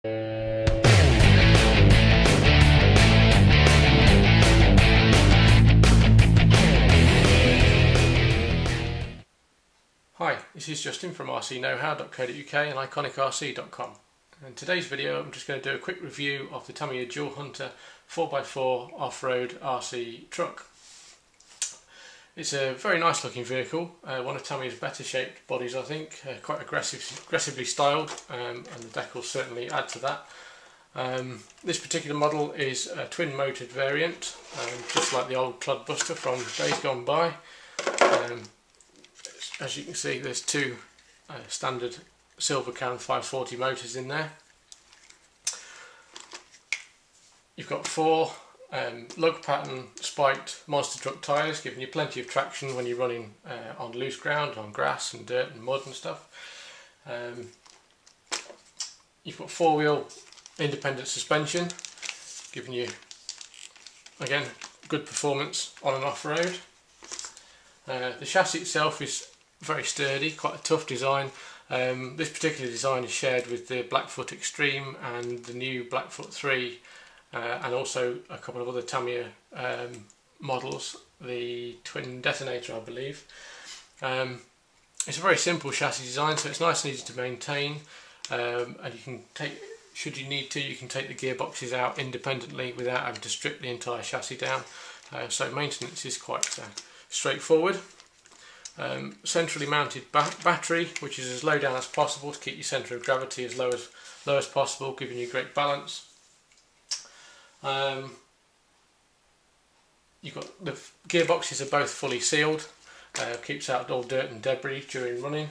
Hi, this is Justin from rcknowhow.co.uk and iconicrc.com. In today's video I'm just going to do a quick review of the Tamiya Dual Hunter 4x4 off-road RC truck. It's a very nice looking vehicle, one of Tamiya's better shaped bodies I think, quite aggressively styled, and the deck will certainly add to that. This particular model is a twin motored variant, just like the old Clodbuster from days gone by. As you can see, there's two standard Silvercan 540 motors in there. You've got four lug pattern spiked monster truck tyres, giving you plenty of traction when you're running on loose ground, on grass and dirt and mud and stuff. You've got four-wheel independent suspension, giving you, again, good performance on and off-road. The chassis itself is very sturdy, quite a tough design. This particular design is shared with the Blackfoot Extreme and the new Blackfoot 3, and also a couple of other Tamiya models, the Twin Detonator I believe. It's a very simple chassis design, so it's nice and easy to maintain, and you can take, should you need to, you can take the gearboxes out independently without having to strip the entire chassis down, so maintenance is quite straightforward. Centrally mounted battery, which is as low down as possible to keep your centre of gravity as low as possible, giving you great balance. You've got the gearboxes are both fully sealed, keeps out all dirt and debris during running.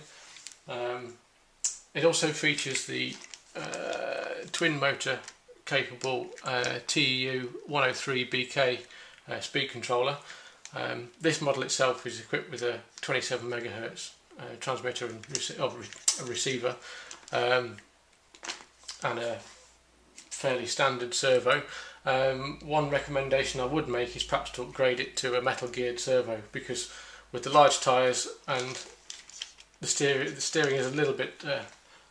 It also features the twin motor capable TEU 103BK speed controller. This model itself is equipped with a 27 MHz transmitter and receiver, and a fairly standard servo. One recommendation I would make is perhaps to upgrade it to a metal geared servo, because with the large tyres and the steering is a little bit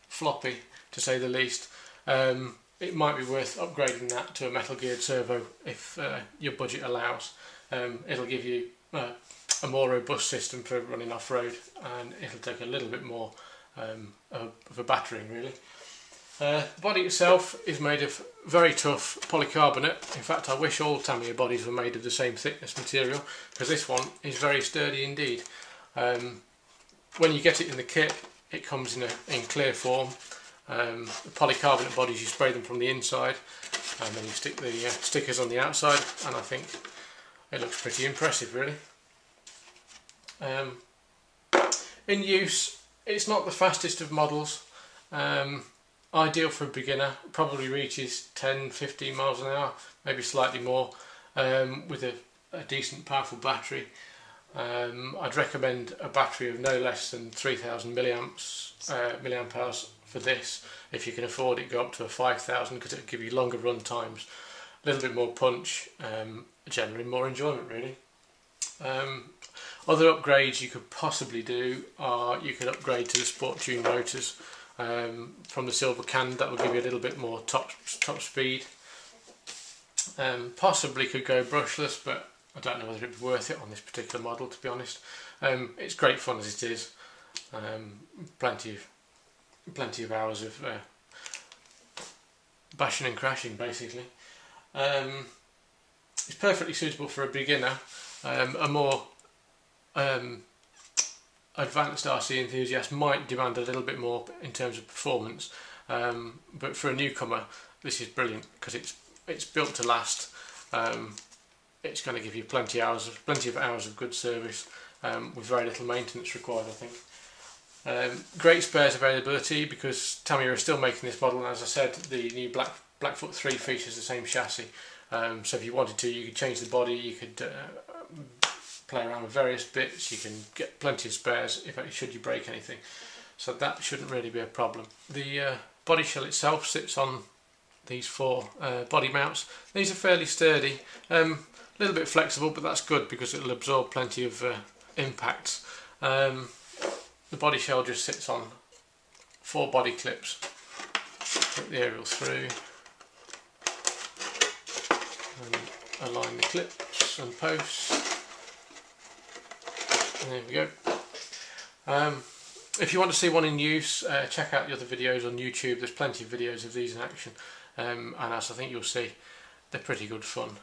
floppy to say the least. It might be worth upgrading that to a metal geared servo if your budget allows. It'll give you a more robust system for running off-road, and it'll take a little bit more of a battering really. The body itself is made of very tough polycarbonate. In fact, I wish all Tamiya bodies were made of the same thickness material, because this one is very sturdy indeed. When you get it in the kit, it comes in clear form. The polycarbonate bodies, you spray them from the inside and then you stick the stickers on the outside, and I think it looks pretty impressive really. In use, it's not the fastest of models. Ideal for a beginner, probably reaches 10-15 miles an hour, maybe slightly more, with a decent powerful battery. I'd recommend a battery of no less than 3000 milliamp hours for this. If you can afford it, go up to a 5000, because it'll give you longer run times, a little bit more punch, generally more enjoyment really. Other upgrades you could possibly do are, you could upgrade to the Sport Tune motors from the Silvercan. That will give you a little bit more top speed. Possibly could go brushless, but I don't know whether it'd be worth it on this particular model, to be honest. It's great fun as it is. Plenty of hours of bashing and crashing basically. It's perfectly suitable for a beginner. A more advanced RC enthusiast might demand a little bit more in terms of performance, but for a newcomer this is brilliant, because it's built to last. It's going to give you plenty of hours of good service, with very little maintenance required, I think. Great spares availability, because Tamiya is still making this model, and as I said, the new Blackfoot 3 features the same chassis. So if you wanted to, you could change the body, you could play around with various bits, you can get plenty of spares should you break anything. So that shouldn't really be a problem. The body shell itself sits on these four body mounts. These are fairly sturdy, a little bit flexible, but that's good because it'll absorb plenty of impacts. The body shell just sits on 4 body clips, put the aerial through and align the clips and posts. And there we go. If you want to see one in use, check out the other videos on YouTube. There's plenty of videos of these in action, and as I think you'll see, they're pretty good fun.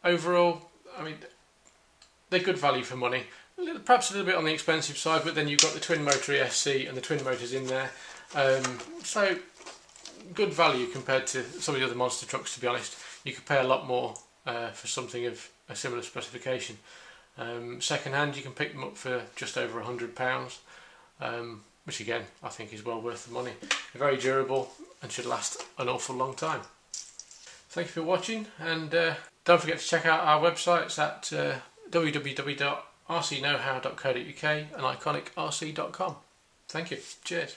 Overall, I mean, they're good value for money. Perhaps a little bit on the expensive side, but then you've got the twin motor ESC and the twin motors in there, so good value compared to some of the other monster trucks. To be honest, you could pay a lot more for something of a similar specification. Second hand, you can pick them up for just over £100, which again I think is well worth the money. They're very durable and should last an awful long time. Thank you for watching, and don't forget to check out our websites at www.rcknowhow.co.uk and iconicrc.com. Thank you. Cheers.